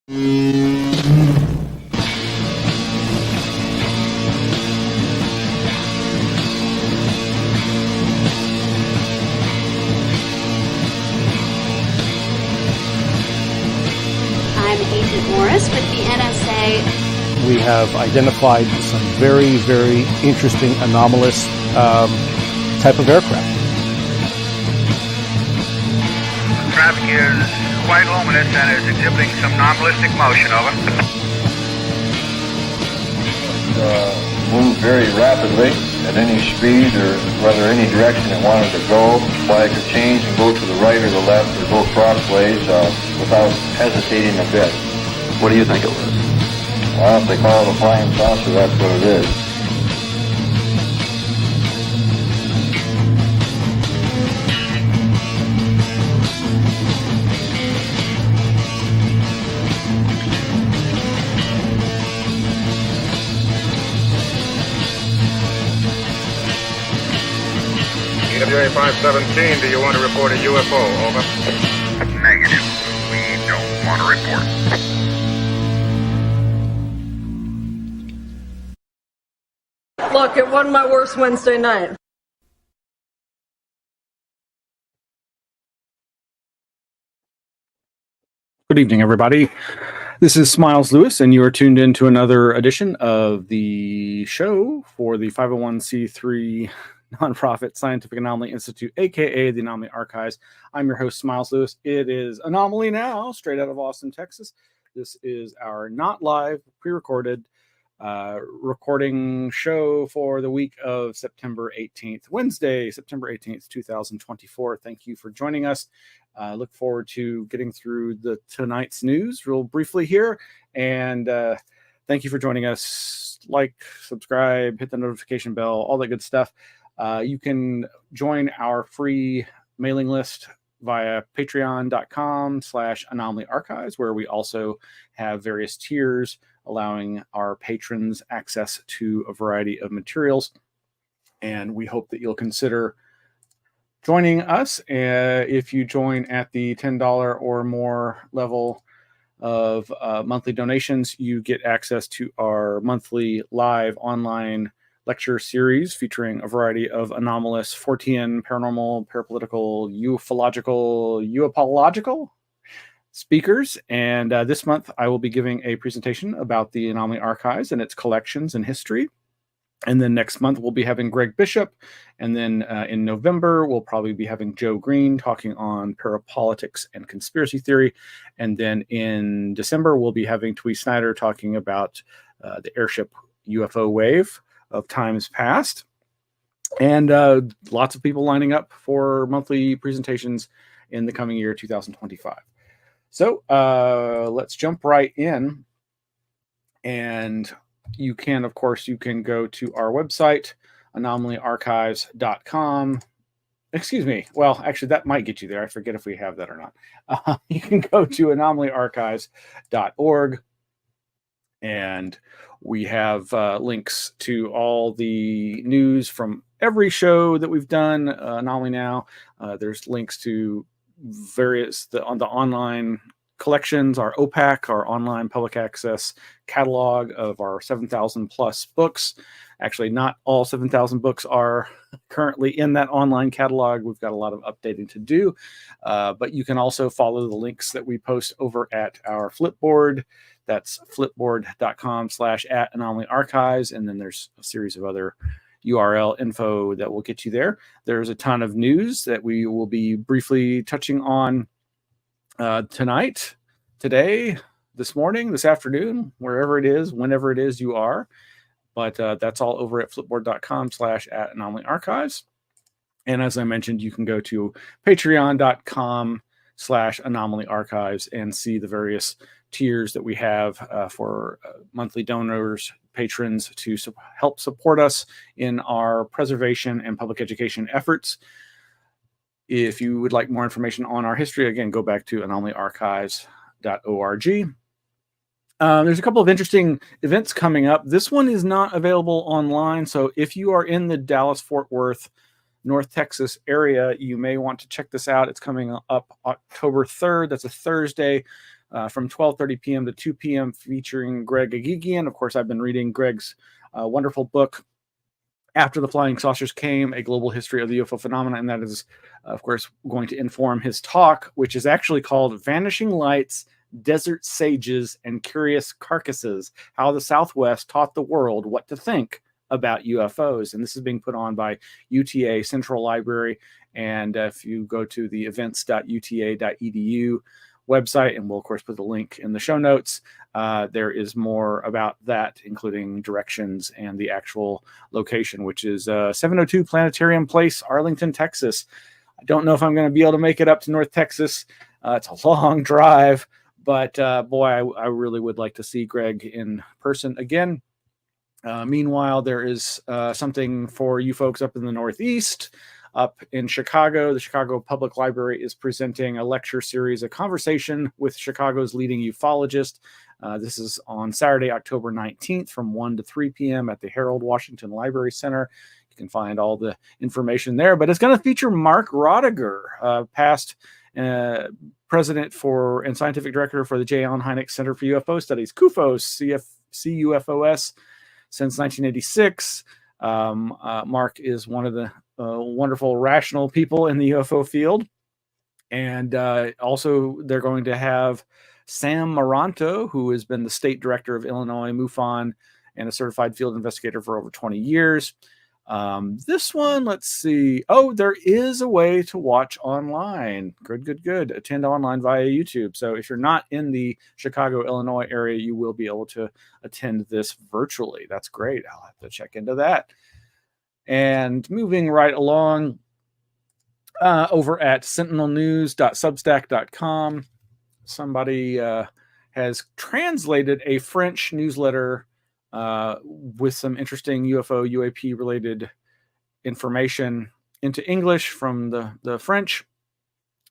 With the NSA. We have identified some very, very interesting anomalous type of aircraft. Traffic is quite luminous and is exhibiting some non-ballistic motion, over. Move very rapidly at any speed or whether any direction it wanted to go. Flag could change and go to the right or the left or go crossways without hesitating a bit. What do you think it was? Well, if they call it a flying saucer, that's what it is. EWA 517, do you want to report a UFO? Over. Negative. We don't want to report. Look, it wasn't my worst Wednesday night. Good evening, everybody. This is Smiles Lewis, and you are tuned in to another edition of the show for the 501c3 nonprofit Scientific Anomaly Institute, aka the Anomaly Archives. I'm your host, Smiles Lewis. It is Anomaly Now, straight out of Austin, Texas. This is our not live, pre-recorded recording show for the week of September 18th, Wednesday, September 18th, 2024. Thank you for joining us. Look forward to getting through tonight's news real briefly here. And thank you for joining us. Like, subscribe, hit the notification bell, all that good stuff. You can join our free mailing list via patreon.com/Anomaly Archives, where we also have various tiers allowing our patrons access to a variety of materials. And we hope that you'll consider joining us. If you join at the $10 or more level of monthly donations, you get access to our monthly live online lecture series featuring a variety of anomalous, Fortean, paranormal, parapolitical, ufological, uapological speakers. And this month I will be giving a presentation about the Anomaly Archives and its collections and history. And then next month we'll be having Greg Bishop. And then in November, we'll probably be having Joe Green talking on parapolitics and conspiracy theory. And then in December, we'll be having Twee Snyder talking about the airship UFO wave of times past. And lots of people lining up for monthly presentations in the coming year, 2025. So let's jump right in. And you can, of course, you can go to our website, anomalyarchives.com. Excuse me. Well, actually, that might get you there. I forget if we have that or not. You can go to anomalyarchives.org. And we have links to all the news from every show that we've done, Anomaly Now. There's links to various, on the online collections, our OPAC, our online public access catalog of our 7,000 plus books. Actually, not all 7,000 books are currently in that online catalog. We've got a lot of updating to do, but you can also follow the links that we post over at our Flipboard. That's flipboard.com/@Anomaly Archives. And then there's a series of other URL info that will get you there. There's a ton of news that we will be briefly touching on tonight, today, this morning, this afternoon, wherever it is, whenever it is you are. But that's all over at flipboard.com/@Anomaly Archives. And as I mentioned, you can go to patreon.com/Anomaly Archives and see the various tiers that we have for monthly donors, patrons, to help support us in our preservation and public education efforts. If you would like more information on our history, again, go back to anomalyarchives.org. There's a couple of interesting events coming up. This one is not available online, so if you are in the Dallas-Fort Worth, North Texas area, you may want to check this out. It's coming up October 3rd. That's a Thursday. from 12:30 p.m. to 2 p.m. featuring Greg Agigian. Of course, I've been reading Greg's wonderful book, After the Flying Saucers Came, A Global History of the UFO Phenomena, and that is, of course, going to inform his talk, which is actually called Vanishing Lights, Desert Sages, and Curious Carcasses, How the Southwest Taught the World What to Think about UFOs. And this is being put on by UTA Central Library. And if you go to the events.uta.edu website, and we'll, of course, put the link in the show notes, there is more about that, including directions and the actual location, which is 702 Planetarium Place, Arlington, Texas. I don't know if I'm going to be able to make it up to North Texas. It's a long drive, but boy, I really would like to see Greg in person again. Meanwhile, there is something for you folks up in the Northeast. Up in Chicago, the Chicago Public Library is presenting a lecture series, a conversation with Chicago's leading ufologist. This is on Saturday, October 19th from 1 to 3 p.m. at the Harold Washington Library Center. You can find all the information there, but it's going to feature Mark Roediger, past president and scientific director for the J. Allen Hynek Center for UFO Studies, CUFOS, CUFOS, since 1986. Mark is one of the wonderful, rational people in the UFO field. And also, they're going to have Sam Maranto, who has been the state director of Illinois MUFON and a certified field investigator for over 20 years. This one, let's see. Oh, there is a way to watch online. Good. Attend online via YouTube. So if you're not in the Chicago, Illinois area, you will be able to attend this virtually. That's great. I'll have to check into that. And moving right along, over at sentinelnews.substack.com, somebody has translated a French newsletter with some interesting UFO, UAP related information into English from the French.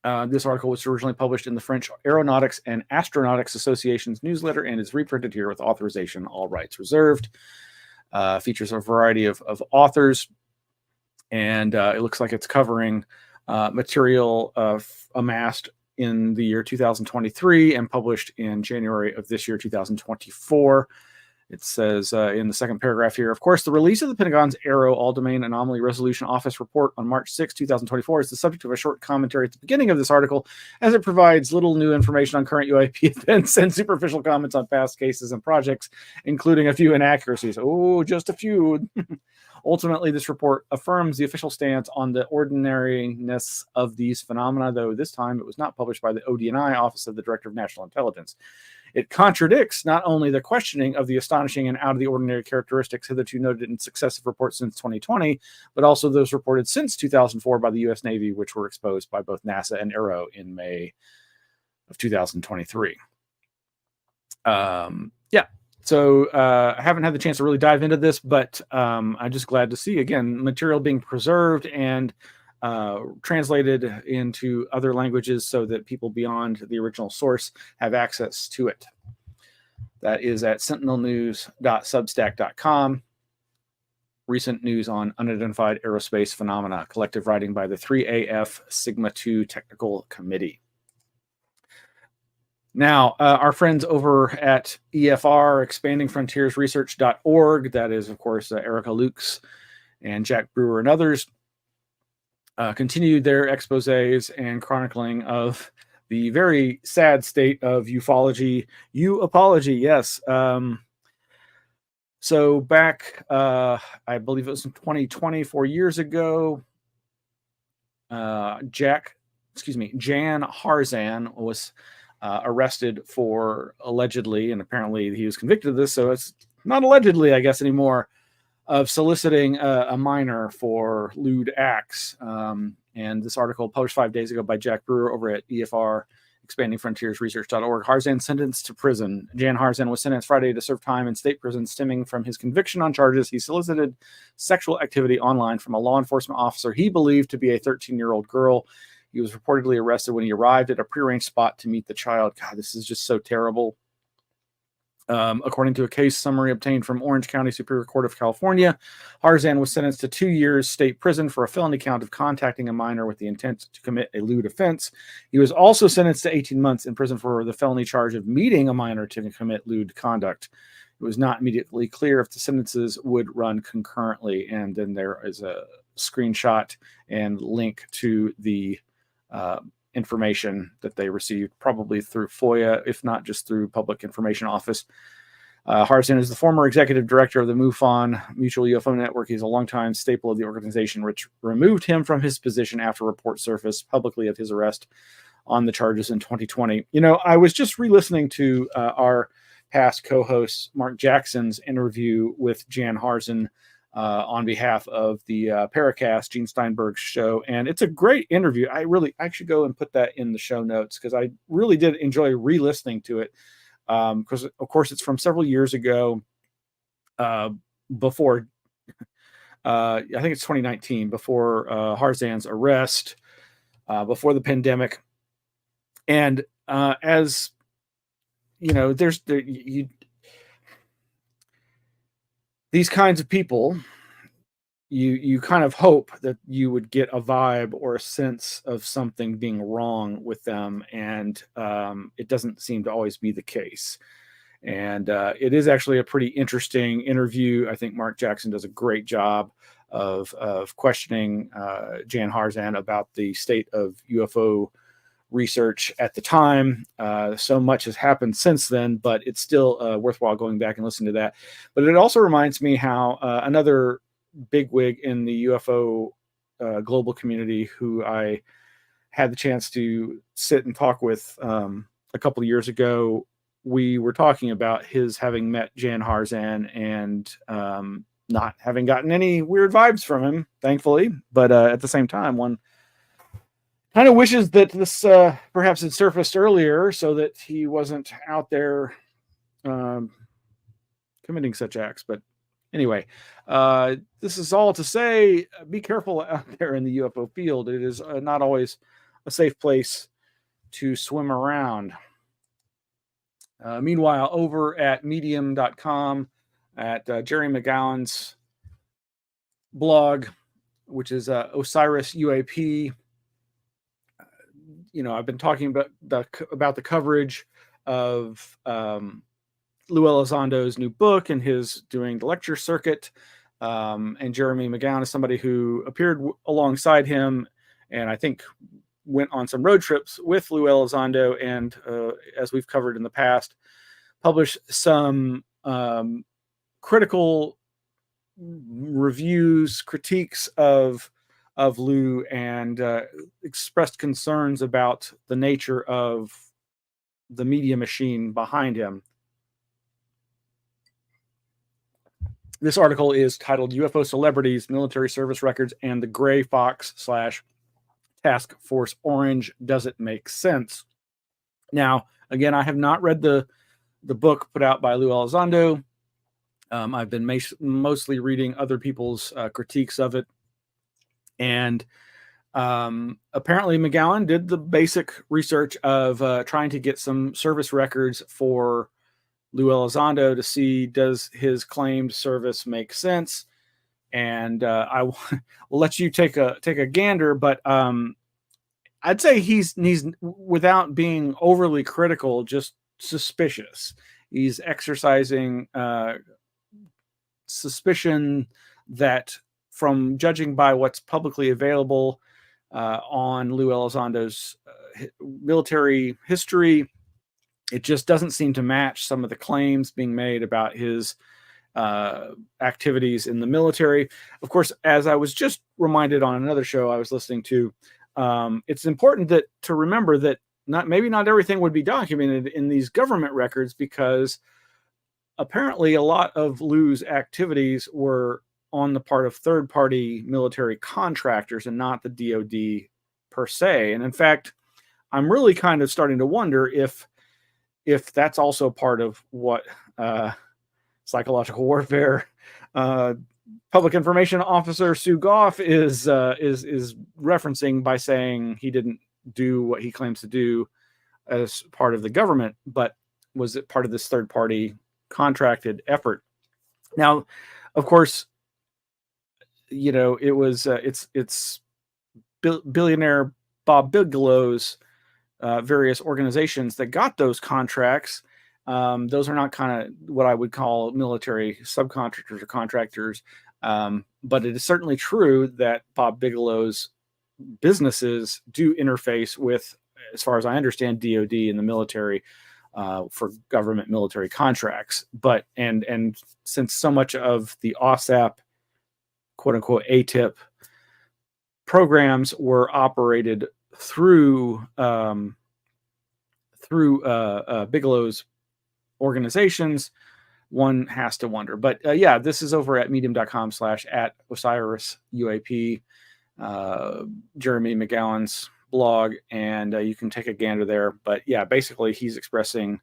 This article was originally published in the French Aeronautics and Astronautics Association's newsletter and is reprinted here with authorization, all rights reserved. Features a variety of authors, and it looks like it's covering material amassed in the year 2023 and published in January of this year, 2024. It says in the second paragraph here, of course, the release of the Pentagon's AARO All-Domain Anomaly Resolution Office report on March 6, 2024 is the subject of a short commentary at the beginning of this article, as it provides little new information on current UAP events and superficial comments on past cases and projects, including a few inaccuracies. Oh, just a few. Ultimately, this report affirms the official stance on the ordinariness of these phenomena, though this time it was not published by the ODNI, Office of the Director of National Intelligence. It contradicts not only the questioning of the astonishing and out-of-the-ordinary characteristics hitherto noted in successive reports since 2020, but also those reported since 2004 by the U.S. Navy, which were exposed by both NASA and AARO in May of 2023. So I haven't had the chance to really dive into this, but I'm just glad to see, again, material being preserved and translated into other languages so that people beyond the original source have access to it. That is at sentinelnews.substack.com. Recent news on unidentified aerospace phenomena, collective writing by the 3AF Sigma 2 Technical Committee. Now, our friends over at EFR, expandingfrontiersresearch.org, that is, of course, Erica Lukes and Jack Brewer and others, continued their exposés and chronicling of the very sad state of ufology. U-apology, yes. So back, I believe it was in 2020, 4 years ago, Jan Harzan was arrested for allegedly, and apparently he was convicted of this, so it's not allegedly, I guess, anymore, of soliciting a minor for lewd acts. And this article published 5 days ago by Jack Brewer over at EFR, expandingfrontiersresearch.org. Harzan sentenced to prison. Jan Harzan was sentenced Friday to serve time in state prison stemming from his conviction on charges he solicited sexual activity online from a law enforcement officer he believed to be a 13-year-old girl. He was reportedly arrested when he arrived at a prearranged spot to meet the child. God, this is just so terrible. According to a case summary obtained from Orange County Superior Court of California, Harzan was sentenced to 2 years state prison for a felony count of contacting a minor with the intent to commit a lewd offense. He was also sentenced to 18 months in prison for the felony charge of meeting a minor to commit lewd conduct. It was not immediately clear if the sentences would run concurrently. And then there is a screenshot and link to the information that they received, probably through FOIA, if not just through Public Information Office. Harzan is the former executive director of the MUFON Mutual UFO Network. He's a longtime staple of the organization, which removed him from his position after reports surfaced publicly of his arrest on the charges in 2020. You know, I was just re-listening to our past co-host Mark Jackson's interview with Jan Harzan on behalf of the Paracast, Gene Steinberg's show. And it's a great interview. I should go and put that in the show notes because I really did enjoy re-listening to it. Because, of course, it's from several years ago before, I think it's 2019, before Harzan's arrest, before the pandemic. And as, you know, these kinds of people, you kind of hope that you would get a vibe or a sense of something being wrong with them, and it doesn't seem to always be the case. And it is actually a pretty interesting interview. I think Mark Jackson does a great job of questioning Jan Harzan about the state of UFO research at the time. So much has happened since then, but it's still worthwhile going back and listening to that. But it also reminds me how another bigwig in the UFO global community who I had the chance to sit and talk with a couple of years ago, we were talking about his having met Jan Harzan and not having gotten any weird vibes from him, thankfully. But at the same time, one kind of wishes that this perhaps had surfaced earlier so that he wasn't out there committing such acts. But anyway, this is all to say, be careful out there in the UFO field. It is not always a safe place to swim around. Meanwhile, over at medium.com, at Jerry McGowan's blog, which is Osiris UAP, you know, I've been talking about the coverage of Lou Elizondo's new book and his doing the lecture circuit. And Jeremy McGowan is somebody who appeared alongside him, and I think went on some road trips with Lou Elizondo, and as we've covered in the past, published some critical reviews, critiques of Lou, and expressed concerns about the nature of the media machine behind him. This article is titled UFO Celebrities, Military Service Records, and the Gray Fox / Task Force Orange. Does it make sense? Now, again, I have not read the book put out by Lou Elizondo. I've been mostly reading other people's critiques of it. And apparently McGowan did the basic research of trying to get some service records for Lou Elizondo to see, does his claimed service make sense? And I will let you take a gander, but I'd say he's without being overly critical, just suspicious. He's exercising suspicion that, from judging by what's publicly available on Lou Elizondo's military history, it just doesn't seem to match some of the claims being made about his activities in the military. Of course, as I was just reminded on another show I was listening to, it's important to remember that maybe not everything would be documented in these government records, because apparently a lot of Lou's activities were on the part of third-party military contractors and not the DoD per se. And in fact, I'm really kind of starting to wonder if that's also part of what psychological warfare Public Information Officer Sue Goff is referencing by saying he didn't do what he claims to do as part of the government, but was it part of this third-party contracted effort. Now, of course, it was it's billionaire Bob Bigelow's various organizations that got those contracts. Those are not kind of what I would call military subcontractors or contractors, but it is certainly true that Bob Bigelow's businesses do interface with, as far as I understand, DoD and the military for government military contracts. But and since so much of the OSAP, quote unquote, ATIP programs were operated through Bigelow's organizations, one has to wonder. But yeah, this is over at medium.com/@OsirisUAP, Jeremy McGowan's blog, and you can take a gander there. But yeah, basically he's expressing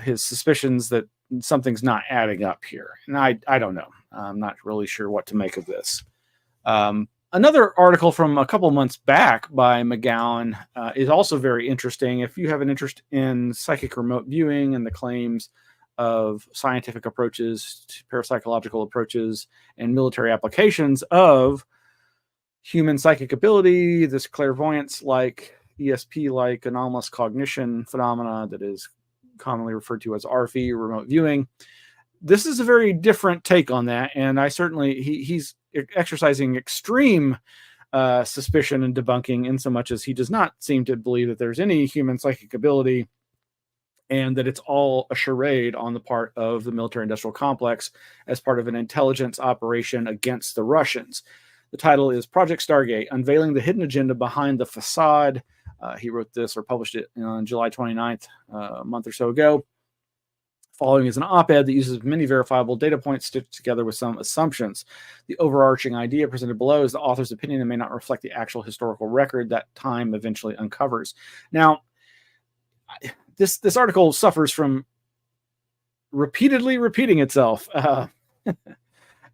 his suspicions that something's not adding up here. And I don't know. I'm not really sure what to make of this. Another article from a couple months back by McGowan is also very interesting. If you have an interest in psychic remote viewing and the claims of scientific approaches, parapsychological approaches, and military applications of human psychic ability, this clairvoyance-like, ESP-like anomalous cognition phenomena that is commonly referred to as RFE, remote viewing. This is a very different take on that, and I certainly he's exercising extreme suspicion and debunking, in so much as he does not seem to believe that there's any human psychic ability, and that it's all a charade on the part of the military-industrial complex as part of an intelligence operation against the Russians. The title is Project Stargate, Unveiling the Hidden Agenda Behind the Facade. He wrote this, or published it, on July 29th, a month or so ago. Following is an op-ed that uses many verifiable data points stitched together with some assumptions. The overarching idea presented below is the author's opinion and may not reflect the actual historical record that time eventually uncovers. Now, this article suffers from repeatedly repeating itself.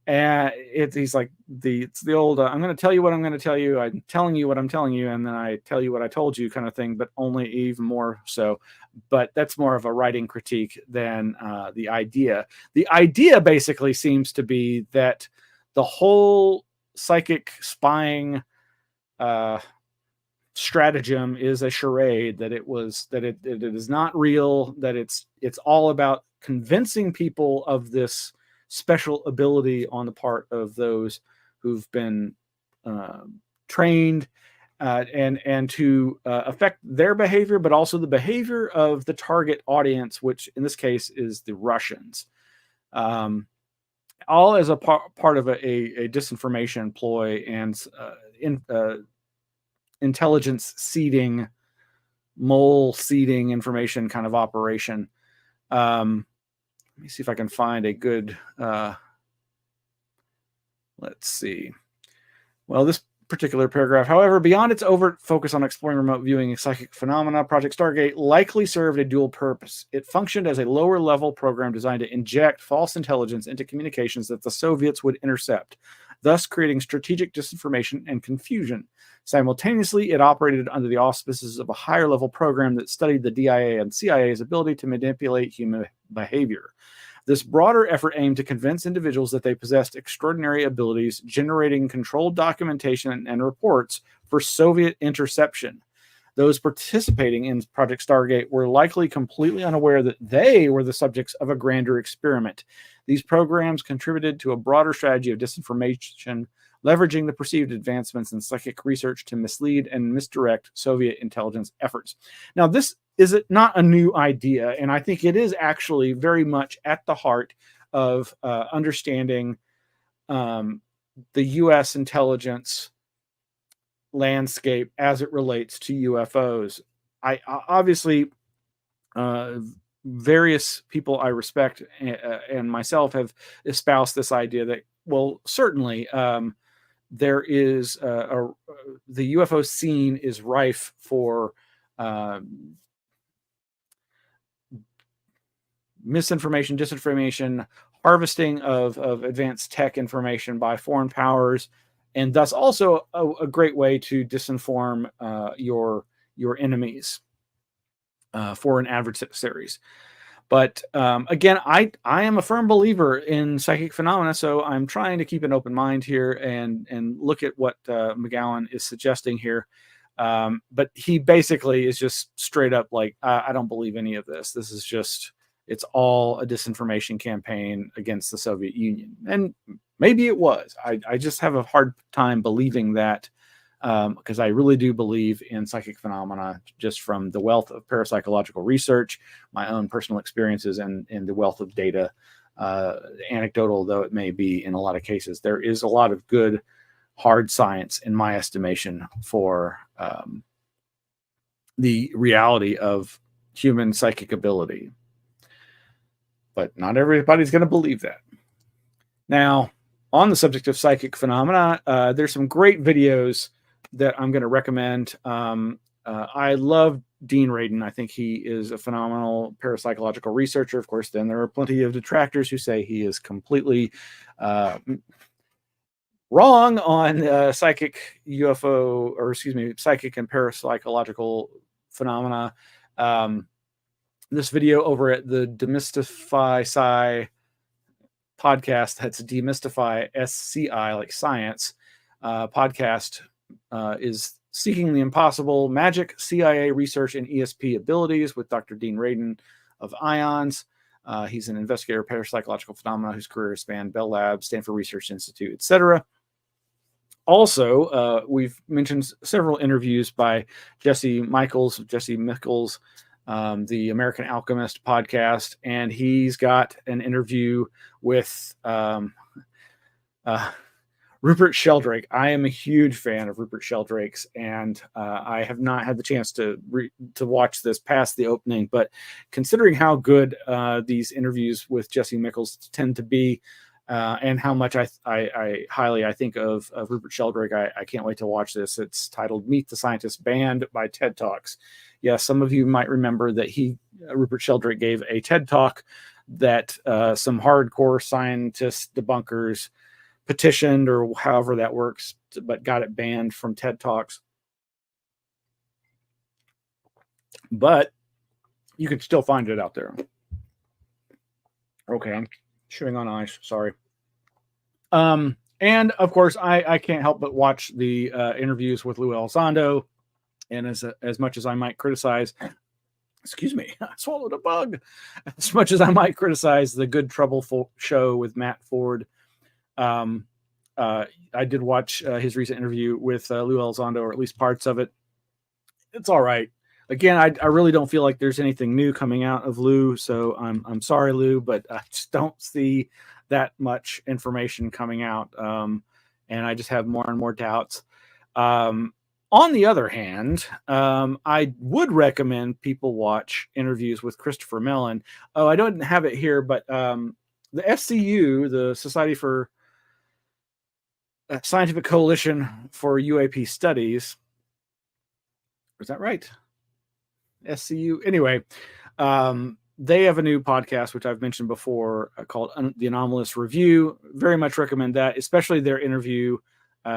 And he's like it's the old I'm going to tell you what I'm going to tell you, I'm telling you what I'm telling you, and then I tell you what I told you kind of thing, but only even more so. But that's more of a writing critique than the idea. The idea basically seems to be that the whole psychic spying stratagem is a charade, that it is not real, that it's all about convincing people of this special ability on the part of those who've been trained and to affect their behavior, but also the behavior of the target audience, which in this case is the Russians. All as a part of a disinformation ploy and intelligence seeding, mole seeding information kind of operation. Let me see if I can find a good, let's see. Well, this particular paragraph, however, beyond its overt focus on exploring remote viewing and psychic phenomena, Project Stargate likely served a dual purpose. It functioned as a lower level program designed to inject false intelligence into communications that the Soviets would intercept, thus creating strategic disinformation and confusion. Simultaneously, it operated under the auspices of a higher level program that studied the DIA and CIA's ability to manipulate human behavior. This broader effort aimed to convince individuals that they possessed extraordinary abilities, generating controlled documentation and reports for Soviet interception. Those participating in Project Stargate were likely completely unaware that they were the subjects of a grander experiment. These programs contributed to a broader strategy of disinformation, leveraging the perceived advancements in psychic research to mislead and misdirect Soviet intelligence efforts. Now, this is not a new idea, and I think it is actually very much at the heart of understanding the U.S. intelligence landscape as it relates to UFOs. I obviously, various people I respect and myself have espoused this idea that, well, certainly there is the UFO scene is rife for misinformation, disinformation, harvesting of advanced tech information by foreign powers, and thus also a great way to disinform your enemies, foreign adversaries. But again, I am a firm believer in psychic phenomena, so I'm trying to keep an open mind here and look at what McGowan is suggesting here. But he basically is just straight up like, I don't believe any of this. This is just, it's all a disinformation campaign against the Soviet Union. And maybe it was. I just have a hard time believing that, because I really do believe in psychic phenomena just from the wealth of parapsychological research, my own personal experiences, and the wealth of data, anecdotal though it may be in a lot of cases. There is a lot of good hard science, in my estimation, for the reality of human psychic ability. But not everybody's going to believe that. Now, on the subject of psychic phenomena, there's some great videos that I'm going to recommend. I love Dean Radin. I think he is a phenomenal parapsychological researcher. Of course, then there are plenty of detractors who say he is completely wrong on psychic UFO, or excuse me, psychic and parapsychological phenomena. This video over at the Demystify Psi podcast, that's Demystify SCI, like science, podcast, is Seeking the Impossible: Magic, CIA Research, and ESP Abilities with Dr. Dean Radin of IONS. He's an investigator of parapsychological phenomena whose career spanned Bell Labs, Stanford Research Institute, etc. Also, we've mentioned several interviews by Jesse Michaels, the American Alchemist podcast, and he's got an interview with Rupert Sheldrake. I am a huge fan of Rupert Sheldrake's, and I have not had the chance to watch this past the opening, but considering how good these interviews with Jesse Michaels tend to be, and how much I highly think of Rupert Sheldrake, I can't wait to watch this. It's titled Meet the Scientist, banned by TED Talks. Yeah, some of you might remember that Rupert Sheldrake gave a TED Talk that some hardcore scientist debunkers petitioned, or however that works, but got it banned from TED Talks. But you can still find it out there. Okay, I'm chewing on ice, sorry. And of course, I can't help but watch the interviews with Lou Elizondo. And as much as I might criticize, excuse me, I swallowed a bug. As much as I might criticize the Good Trouble show with Matt Ford, I did watch his recent interview with Lou Elizondo, or at least parts of it. It's all right. Again, I really don't feel like there's anything new coming out of Lou, so I'm sorry, Lou, but I just don't see that much information coming out, and I just have more and more doubts. On the other hand, I would recommend people watch interviews with Christopher Mellon. Oh, I don't have it here, but the SCU, the Society for Scientific Coalition for UAP Studies, is that right? SCU. Anyway, they have a new podcast, which I've mentioned before, called The Anomalous Review. Very much recommend that, especially their interview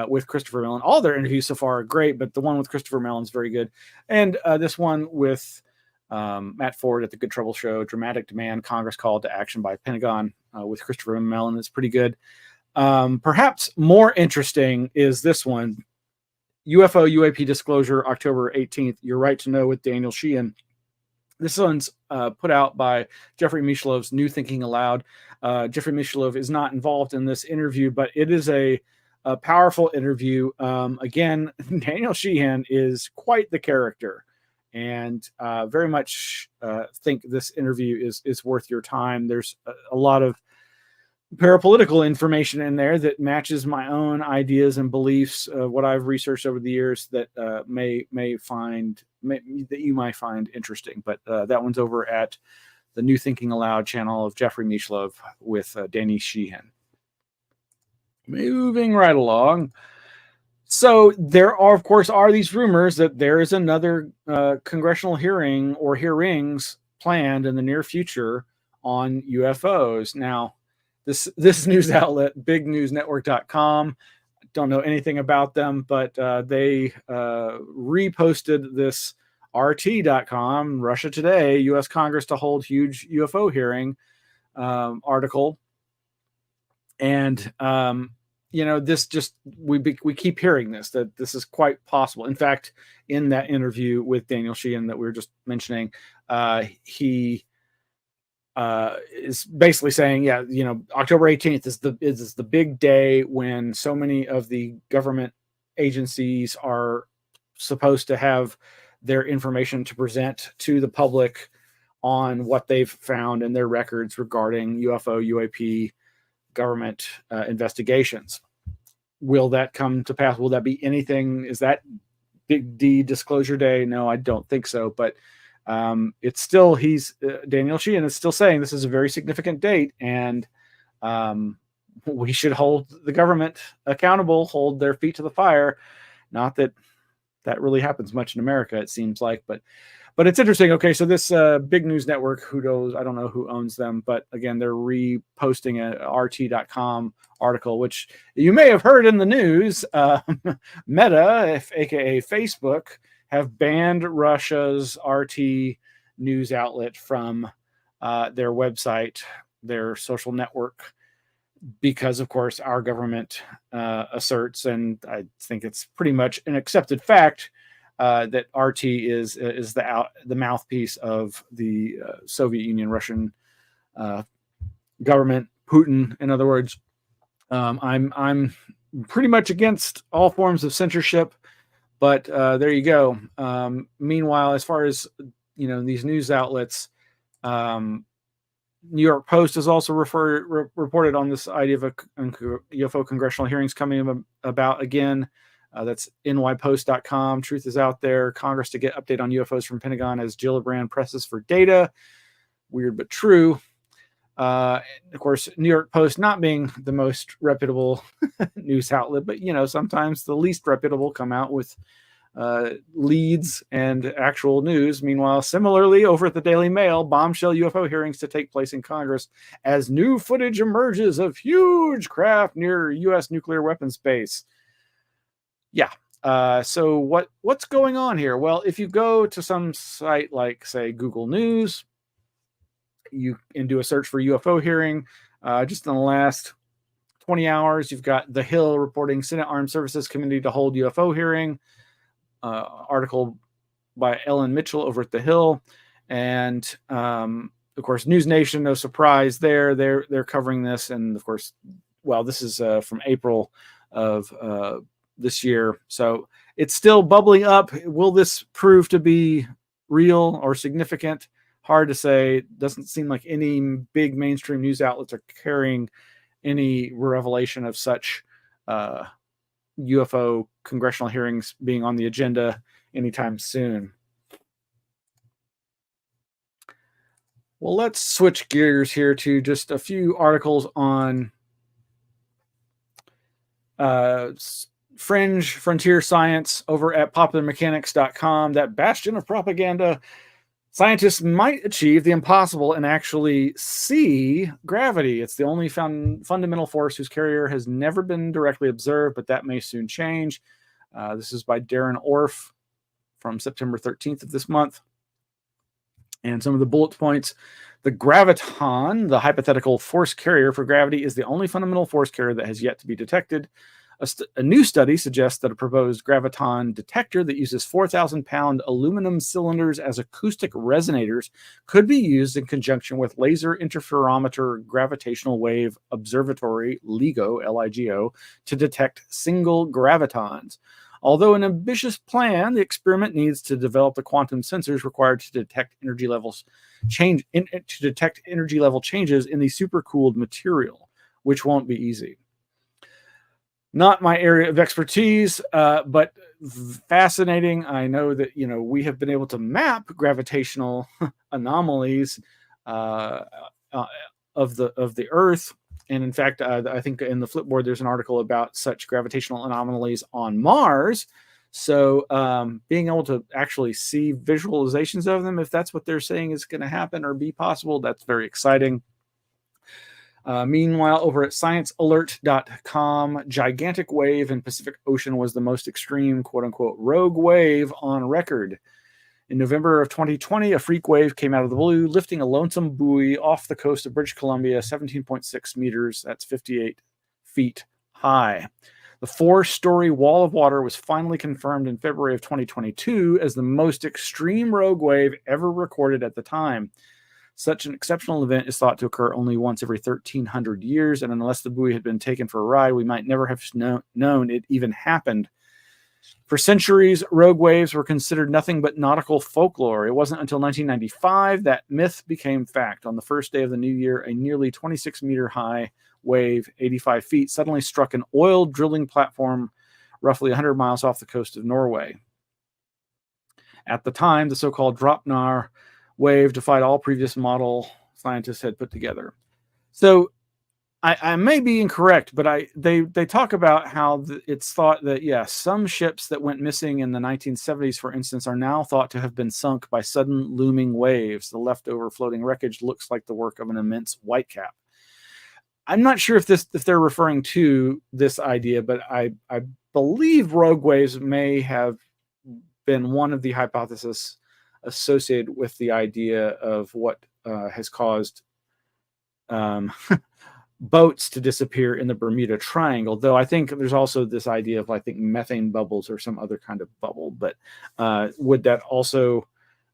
with Christopher Mellon. All their interviews so far are great, but the one with Christopher Mellon is very good. And this one with Matt Ford at the Good Trouble show, Dramatic Demand, Congress Called to Action by Pentagon, with Christopher Mellon, is pretty good. Perhaps more interesting is this one, UFO UAP Disclosure, October 18th, Your Right to Know with Daniel Sheehan. This one's put out by Jeffrey Mishlov's New Thinking Aloud. Jeffrey Mishlov is not involved in this interview, but it is a powerful interview. Again, Daniel Sheehan is quite the character, and very much think this interview is worth your time. There's a lot of parapolitical information in there that matches my own ideas and beliefs, what I've researched over the years, that that you might find interesting. But that one's over at the New Thinking Aloud channel of Jeffrey Mishlov with Danny Sheehan. Moving right along. So there are, of course, these rumors that there is another congressional hearing or hearings planned in the near future on UFOs. Now, this news outlet, bignewsnetwork.com, don't know anything about them, but they reposted this RT.com, Russia Today, U.S. Congress to hold huge UFO hearing article. And, this just, we keep hearing that this is quite possible. In fact, in that interview with Daniel Sheehan that we were just mentioning, he is basically saying, October 18th is the big day when so many of the government agencies are supposed to have their information to present to the public on what they've found in their records regarding UFO, UAP government investigations. Will that come to pass? Will that be anything? Is that big D disclosure day? No, I don't think so. But it's still, Daniel Sheehan is still saying this is a very significant date, and we should hold the government accountable, hold their feet to the fire. Not that really happens much in America, it seems like, but it's interesting. Okay, so this big news network, I don't know who owns them, but again, they're reposting a RT.com article, which you may have heard in the news. Meta, aka Facebook, have banned Russia's RT news outlet from their website, their social network, because, of course, our government asserts, and I think it's pretty much an accepted fact, that RT is the mouthpiece of the Soviet Union, Russian government, Putin. In other words, I'm pretty much against all forms of censorship, but there you go. Meanwhile, as far as these news outlets, New York Post has also reported on this idea of a UFO congressional hearings coming about again. That's nypost.com. Truth is out there. Congress to get update on UFOs from Pentagon as Gillibrand presses for data. Weird but true. Of course, New York Post not being the most reputable news outlet, but sometimes the least reputable come out with leads and actual news. Meanwhile, similarly, over at the Daily Mail, bombshell UFO hearings to take place in Congress as new footage emerges of huge craft near U.S. nuclear weapons base. Yeah. So what's going on here? Well, if you go to some site like, say, Google News, you can do a search for UFO hearing. Just in the last 20 hours, you've got The Hill reporting Senate Armed Services Committee to hold UFO hearing. Article by Ellen Mitchell over at The Hill, and of course News Nation, no surprise there, they're covering this, and of course, well, this is from April of this year, so it's still bubbling up. Will this prove to be real or significant? Hard to say. It doesn't seem like any big mainstream news outlets are carrying any revelation of such UFO congressional hearings being on the agenda anytime soon. Well, let's switch gears here to just a few articles on fringe frontier science over at popularmechanics.com. That bastion of propaganda. Scientists might achieve the impossible and actually see gravity. It's the only fundamental force whose carrier has never been directly observed, but that may soon change. This is by Darren Orff from September 13th of this month. And some of the bullet points: the graviton, the hypothetical force carrier for gravity, is the only fundamental force carrier that has yet to be detected. A new study suggests that a proposed graviton detector that uses 4,000-pound aluminum cylinders as acoustic resonators could be used in conjunction with Laser Interferometer Gravitational Wave Observatory, LIGO, L-I-G-O, to detect single gravitons. Although an ambitious plan, the experiment needs to develop the quantum sensors required to detect energy level changes in the supercooled material, which won't be easy. Not my area of expertise, but fascinating. I know that we have been able to map gravitational anomalies of the Earth, and in fact, I think in the Flipboard there's an article about such gravitational anomalies on Mars. So, being able to actually see visualizations of them, if that's what they're saying is going to happen or be possible, that's very exciting. Meanwhile, over at sciencealert.com, gigantic wave in Pacific Ocean was the most extreme, quote-unquote, rogue wave on record. In November of 2020, a freak wave came out of the blue, lifting a lonesome buoy off the coast of British Columbia, 17.6 meters. That's 58 feet high. The 4-story wall of water was finally confirmed in February of 2022 as the most extreme rogue wave ever recorded at the time. Such an exceptional event is thought to occur only once every 1,300 years, and unless the buoy had been taken for a ride, we might never have known it even happened. For centuries, rogue waves were considered nothing but nautical folklore. It wasn't until 1995 that myth became fact. On the first day of the new year, a nearly 26-meter high wave, 85 feet, suddenly struck an oil drilling platform roughly 100 miles off the coast of Norway. At the time, the so-called Dropnar wave defied all previous model scientists had put together. So I may be incorrect, but they talk about how it's thought that, yes, some ships that went missing in the 1970s, for instance, are now thought to have been sunk by sudden looming waves. The leftover floating wreckage looks like the work of an immense whitecap. I'm not sure if they're referring to this idea, but I believe rogue waves may have been one of the hypotheses associated with the idea of what has caused boats to disappear in the Bermuda Triangle, though I think there's also this idea of, I think, methane bubbles or some other kind of bubble. But would that also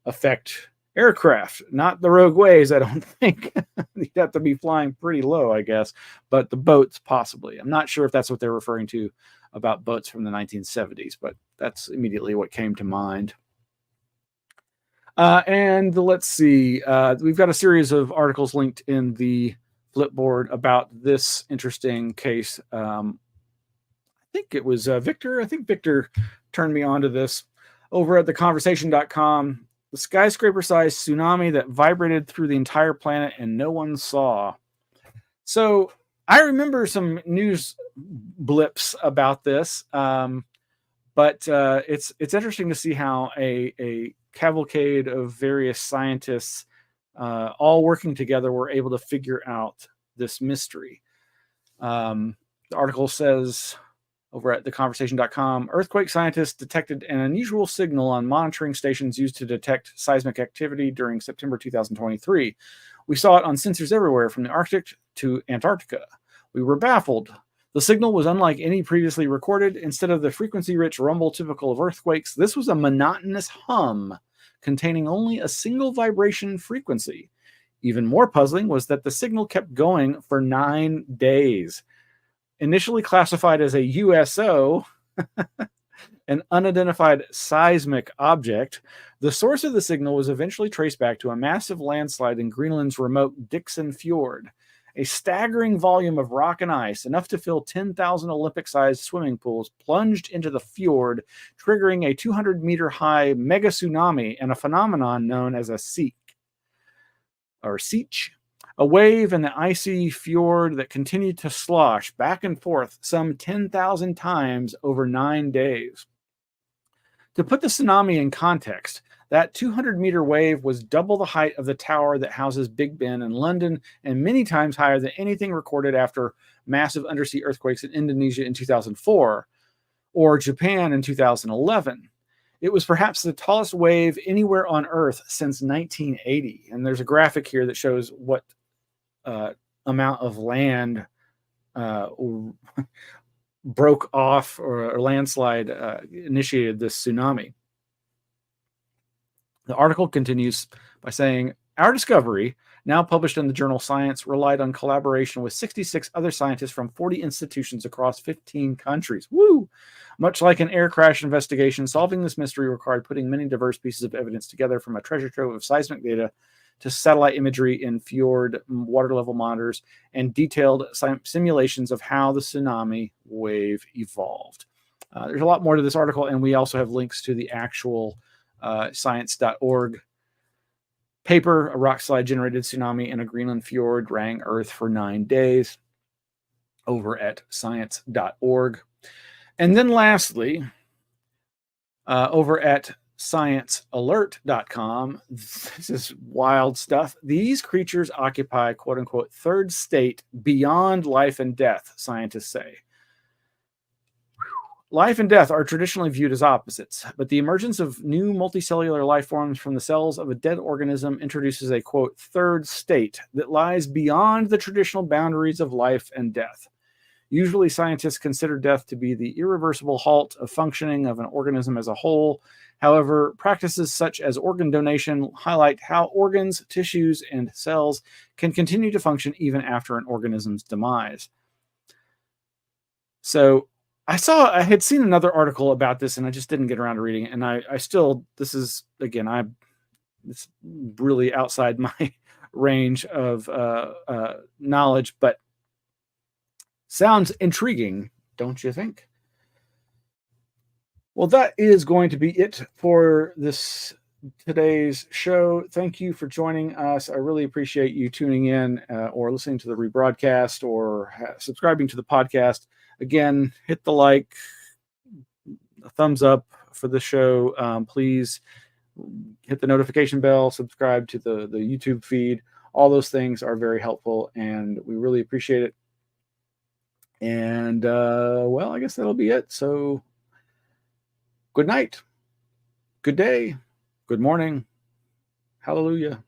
affect aircraft? Not the rogue waves, I don't think. You'd have to be flying pretty low, I guess, but the boats possibly. I'm not sure if that's what they're referring to about boats from the 1970s, but that's immediately what came to mind. And let's see, we've got a series of articles linked in the Flipboard about this interesting case. I think it was Victor. I think Victor turned me on to this over at theconversation.com. The skyscraper-sized tsunami that vibrated through the entire planet and no one saw. So I remember some news blips about this, but it's interesting to see how a cavalcade of various scientists all working together were able to figure out this mystery. The article says over at theconversation.com, earthquake scientists detected an unusual signal on monitoring stations used to detect seismic activity during September 2023. We saw it on sensors everywhere from the Arctic to Antarctica. We were baffled. The signal was unlike any previously recorded. Instead of the frequency-rich rumble typical of earthquakes, this was a monotonous hum containing only a single vibration frequency. Even more puzzling was that the signal kept going for 9 days. Initially classified as a USO, an unidentified seismic object, the source of the signal was eventually traced back to a massive landslide in Greenland's remote Dixon Fjord. A staggering volume of rock and ice, enough to fill 10,000 Olympic-sized swimming pools, plunged into the fjord, triggering a 200-meter-high mega tsunami and a phenomenon known as a seach, a wave in the icy fjord that continued to slosh back and forth some 10,000 times over 9 days. To put the tsunami in context, that 200-meter wave was double the height of the tower that houses Big Ben in London and many times higher than anything recorded after massive undersea earthquakes in Indonesia in 2004 or Japan in 2011. It was perhaps the tallest wave anywhere on Earth since 1980. And there's a graphic here that shows what amount of land broke off or landslide initiated this tsunami. The article continues by saying, our discovery, now published in the journal Science, relied on collaboration with 66 other scientists from 40 institutions across 15 countries. Woo! Much like an air crash investigation, solving this mystery required putting many diverse pieces of evidence together, from a treasure trove of seismic data to satellite imagery in fjord water level monitors and detailed simulations of how the tsunami wave evolved. There's a lot more to this article, and we also have links to the actual science.org paper. A rock slide generated tsunami in a Greenland fjord rang Earth for 9 days, over at science.org. And then lastly, over at sciencealert.com, this is wild stuff. These creatures occupy, quote unquote, third state beyond life and death, scientists say. life and death are traditionally viewed as opposites, but the emergence of new multicellular life forms from the cells of a dead organism introduces a, quote, third state that lies beyond the traditional boundaries of life and death. Usually, scientists consider death to be the irreversible halt of functioning of an organism as a whole. However, practices such as organ donation highlight how organs, tissues, and cells can continue to function even after an organism's demise. So, I had seen another article about this, and I just didn't get around to reading it. And it's really outside my range of knowledge, but sounds intriguing, don't you think? Well, that is going to be it for today's show. Thank you for joining us. I really appreciate you tuning in or listening to the rebroadcast or subscribing to the podcast. Again, hit the like, a thumbs up for the show. Please hit the notification bell, subscribe to the YouTube feed. All those things are very helpful, and we really appreciate it. And, well, I guess that'll be it. So good night, good day, good morning. Hallelujah.